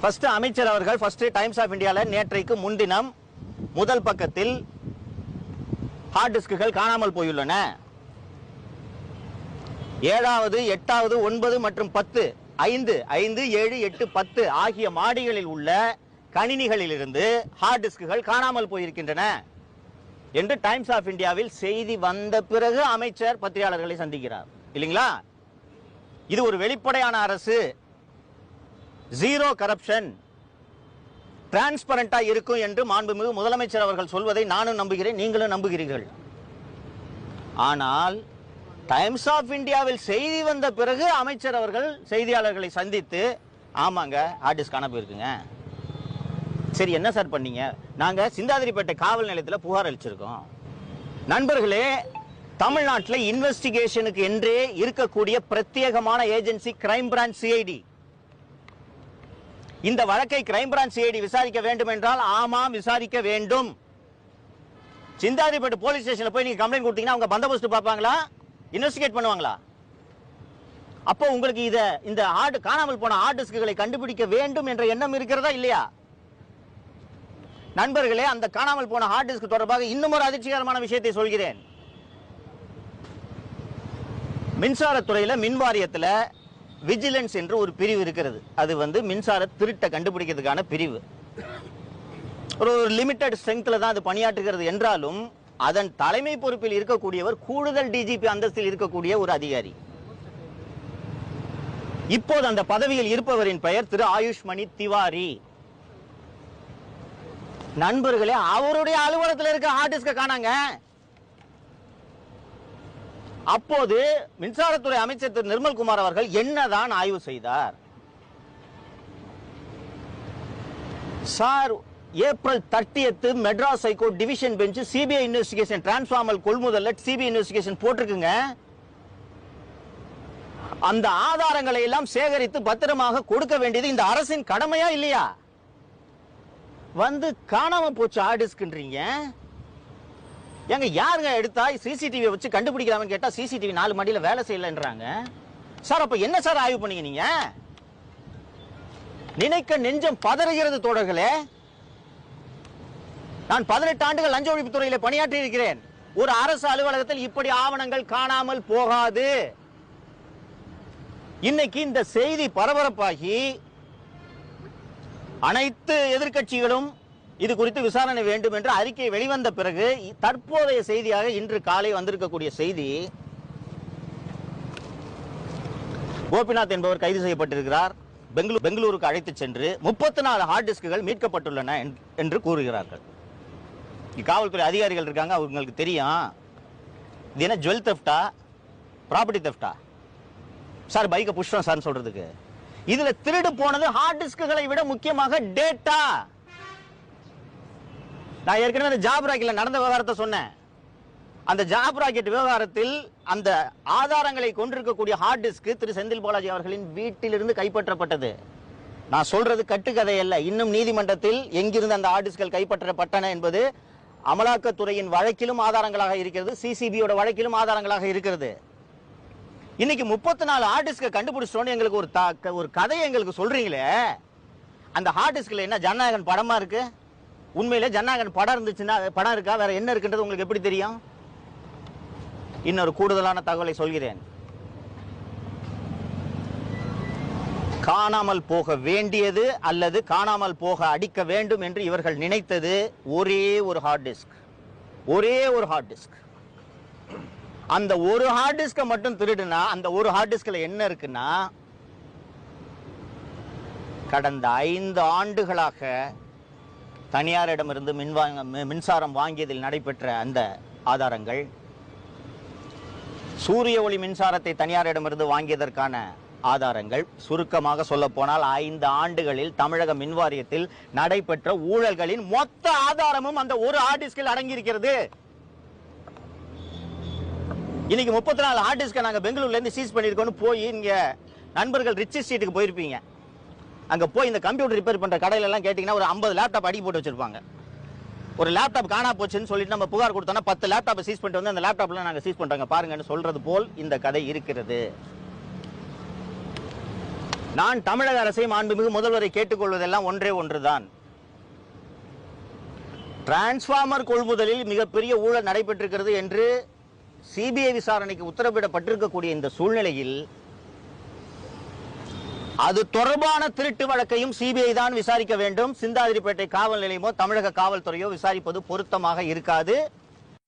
First அமைச்சர் அவர்கள் first times of இந்தியால நேற்றைக்கு முன்தினம் முதல் பக்கத்தில் ஹார்ட் டிஸ்குகள் காணாமல் போயுள்ளன. 7வது 8வது 9 மற்றும் 10 5 7 8 10 ஆகிய மாடிகளில் உள்ள கணினிகளில் இருந்து ஹார்ட் டிஸ்குகள் காணாமல் போயிருக்கின்றன என்று டைம்ஸ் ஆஃப் இந்தியாவில் செய்தி வந்த பிறகு அமைச்சர் பத்திரிகையாளர்களை சந்திக்கிறார் இல்லைங்களா? இது ஒரு வெளிப்படையான அரசு, ஜீரோ கரப்ஷன், டிரான்ஸ்பரண்டா இருக்கும் என்று மாண்புமிகு முதலமைச்சர் அவர்கள் சொல்வதை நானும் நம்புகிறேன், நீங்களும் நம்புகிறீர்கள். ஆனால் டைம்ஸ் ஆஃப் இந்தியாவில் செய்தி வந்த பிறகு அமைச்சர் அவர்கள் செய்தியாளர்களை சந்தித்து ஆமாங்க ஹார்ட் டிஸ்க் காணாம போயிருக்குங்க. சரி என்ன சார் பண்ணீங்க? நாங்க சிந்தாதிரிப்பேட்டை காவல் நிலையத்தில் புகார் அளிச்சிருக்கோம். நண்பர்களே, தமிழ்நாட்டில் இன்வெஸ்டிகேஷனுக்கு என்றே இருக்கக்கூடிய பிரத்யேகமான ஏஜென்சி கிரைம் பிரான்ச் சிஐடி. இந்த வழக்கை கிரைம் பிரான்ச் சிஐடி விசாரிக்க வேண்டும் என்றால் ஆமாம் விசாரிக்க வேண்டும். சிந்தாதிரிப்பேட்டை போலீஸ் ஸ்டேஷன்ல போய் நீங்க கம்ப்ளைண்ட் கொடுத்தீங்கன்னா அவங்க பந்தோபஸ்து பார்ப்பாங்களா, இன்வெஸ்டிகேட் பண்ணுவாங்களா? அப்போ உங்களுக்கு இந்த காணாமல் போன ஹார்ட் டிஸ்குகளை கண்டுபிடிக்க வேண்டும் என்ற எண்ணம் இருக்கிறதா இல்லையா? நண்பர்களே, அந்த காணாமல் போன ஹார்ட் டிஸ்க் தொடர்பாக இன்னும் ஒரு அதிர்ச்சிகரமான விஷயத்தை சொல்கிறேன். மின்சாரத்துறையில மின் வாரியத்தில் விஜிலன்ஸ் என்று ஒரு பிரிவு இருக்கிறது. அது மின்சார திருட்டை கண்டுபிடிக்கிறதுக்கான பிரிவு. ஒரு லிமிடெட் ஸ்ட்ரெங்க்ல தான் அது பணியாற்றுகிறது என்றாலும் அதன் தலைமை பொறுப்பில் இருக்கக்கூடியவர் கூடுதல் டிஜிபி அந்தஸ்தில் இருக்கக்கூடிய ஒரு அதிகாரி. இப்போது அந்த பதவியில் இருப்பவரின் பெயர் திரு ஆயுஷ்மணி திவாரி. நண்பர்களே, அவருடைய அலுவலகத்தில் இருக்க ஹார்ட் டிஸ்க காணாங்க. அப்போது மின்சாரத்துறை அமைச்சர் திரு நிர்மல்குமார் அவர்கள் என்னதான் ஆய்வு செய்தார்? Sir, April 30 Madras high court division bench CBI investigation transformer கொள்முதல் சிபிஐ இன்வெஸ்டிகேஷன் போட்டிருக்குங்க. அந்த ஆதாரங்களை எல்லாம் சேகரித்து பத்திரமாக கொடுக்க வேண்டியது இந்த அரசின் கடமையா இல்லையா? காணாம போச்சு ஹார்ட் டிஸ்க்ன்றீங்க. எங்க யாருங்க எடுத்தா சிசிடிவி வச்சு கண்டுபிடிக்கலாம்னு கேட்டா சிசிடிவி 4 மாடியில வேலை செய்யலன்றாங்க. சார், அப்ப என்ன சார் ஆய்வு பண்ணீங்க நீங்க? நினைக்க நெஞ்சம் பதறுகிறது தோழர்களே. நான் 18 ஆண்டுகள் லஞ்ச ஒழிப்பு துறையில பணியாற்றி இருக்கிறேன். ஒரு அரசு அலுவலகத்தில் இப்படி ஆவணங்கள் காணாமல் போகாது. இன்னைக்கு இந்த செய்தி பரபரப்பாகி அனைத்து எதிர்க்கட்சிகளும் இது குறித்து விசாரணை வேண்டும் என்று அறிக்கை வெளிவந்த பிறகு தற்போதைய செய்தியாக இன்று காலை வந்திருக்கக்கூடிய செய்தி, கோபிநாத் என்பவர் கைது செய்யப்பட்டிருக்கிறார். பெங்களூருக்கு அழைத்து சென்று 34 ஹார்ட் டிஸ்குகள் மீட்கப்பட்டுள்ளன என்று கூறுகிறார்கள். காவல்துறை அதிகாரிகள் இருக்காங்க, அவங்களுக்கு தெரியும் இது என்ன ஜுவல் தெஃப்டா ப்ராப்பர்ட்டி தெஃப்டா. சார், பைக்கை புஷ்டம் சார் சொல்றதுக்கு இதுல திருடு போனது ஹார்ட் டிஸ்குகளை விட முக்கியமாக டேட்டா. நான் ஏற்கனவே அந்த ஜாப் ராக்கெட்ல நடந்த விவகாரத்தை சொன்னேன். அந்த ஜாப் ராக்கெட் விவகாரத்தில் அந்த ஆதாரங்களை கொண்டிருக்கக்கூடிய ஹார்ட் டிஸ்க் திரு செந்தில் பாலாஜி அவர்களின் வீட்டிலிருந்து கைப்பற்றப்பட்டது. நான் சொல்றது கட்டுக்கதை அல்ல. இன்னும் நீதிமன்றத்தில் எங்கிருந்து அந்த ஹார்ட் டிஸ்கள் கைப்பற்றப்பட்டன என்பது அமலாக்கத்துறையின் வழக்கிலும் ஆதாரங்களாக இருக்கிறது, சிசிபியோட வழக்கிலும் ஆதாரங்களாக இருக்கிறது. இன்னைக்கு 34 ஹார்ட் டிஸ்கை கண்டுபிடிச்சோன்னு எங்களுக்கு ஒரு கதையை எங்களுக்கு சொல்றீங்களே. அந்த ஹார்ட் டிஸ்க்ல என்ன ஜனநாயகன் படமா இருக்கு? உண்மையிலே ஜனநாயகன் படம் இருந்துச்சுன்னா படம் இருக்கா? வேற என்ன இருக்குன்றது உங்களுக்கு எப்படி தெரியும்? இன்னொரு கூடுதலான தகவலை சொல்கிறேன். காணாமல் போக வேண்டியது அல்லது காணாமல் போக அடிக்க வேண்டும் என்று இவர்கள் நினைத்தது ஒரே ஒரு ஹார்ட் டிஸ்க், ஒரே ஒரு ஹார்ட் டிஸ்க். அந்த ஒரு ஹார்ட் டிஸ்கை மட்டும் திருடுனா அந்த ஒரு ஹார்ட் டிஸ்க்ல என்ன இருக்குன்னா, கடந்த 5 ஆண்டுகளாக தனியாரிடமிருந்து மின்சாரம் வாங்கியதில் நடைபெற்ற அந்த ஆதாரங்கள், சூரிய ஒளி மின்சாரத்தை தனியாரிடமிருந்து வாங்கியதற்கான ஆதாரங்கள், சுருக்கமாக சொல்ல போனால் 5 ஆண்டுகளில் தமிழக மின்வாரியத்தில் நடைபெற்ற ஊழல்களின் மொத்த ஆதாரமும் அந்த ஒரு ஹார்ட் டிஸ்கில் அடங்கியிருக்கிறது. இன்னைக்கு 34 ஹார்ட் டிஸ்கை நாங்க பெங்களூர்ல இருந்து சீஸ் பண்ணிருக்கோம். போய் இங்க நண்பர்கள் ரிச் ஸ்ட்ரீட்டுக்கு போயிருப்பீங்க. அங்க போய் இந்த கம்ப்யூட்டர் ரிப்பேர் பண்ற கடையில எல்லாம் கேட்டீங்கன்னா ஒரு 50 லேப்டாப் அடி போட்டு வச்சிருப்பாங்க. ஒரு லேப்டாப் காணா போச்சுன்னு சொல்லிட்டு நம்ம புகார் கொடுத்தோம்னா 10 லேப்டாப் சீஸ் பண்ணிட்டு வந்து அந்த லேப்டாப்ல நாங்க சீஸ் பண்றாங்க பாருங்கன்னு சொல்றது போல் இந்த கதை இருக்கிறது. நான் தமிழக அரசை மாண்புமிகு முதல்வரை கேட்டுக்கொள்வதெல்லாம் ஒன்றே ஒன்றுதான். டிரான்ஸ்பார்மர் கொள்முதலில் மிகப்பெரிய ஊழல் நடைபெற்றிருக்கிறது என்று சிபிஐ விசாரணைக்கு உத்தரவிடப்பட்டிருக்கக்கூடிய இந்த சூழ்நிலையில் அது தொடர்பான திருட்டு வழக்கையும் சிபிஐ தான் விசாரிக்க வேண்டும். சிந்தாதிரிப்பேட்டை காவல் நிலையமோ தமிழக காவல்துறையோ விசாரிப்பது பொருத்தமாக இருக்காது.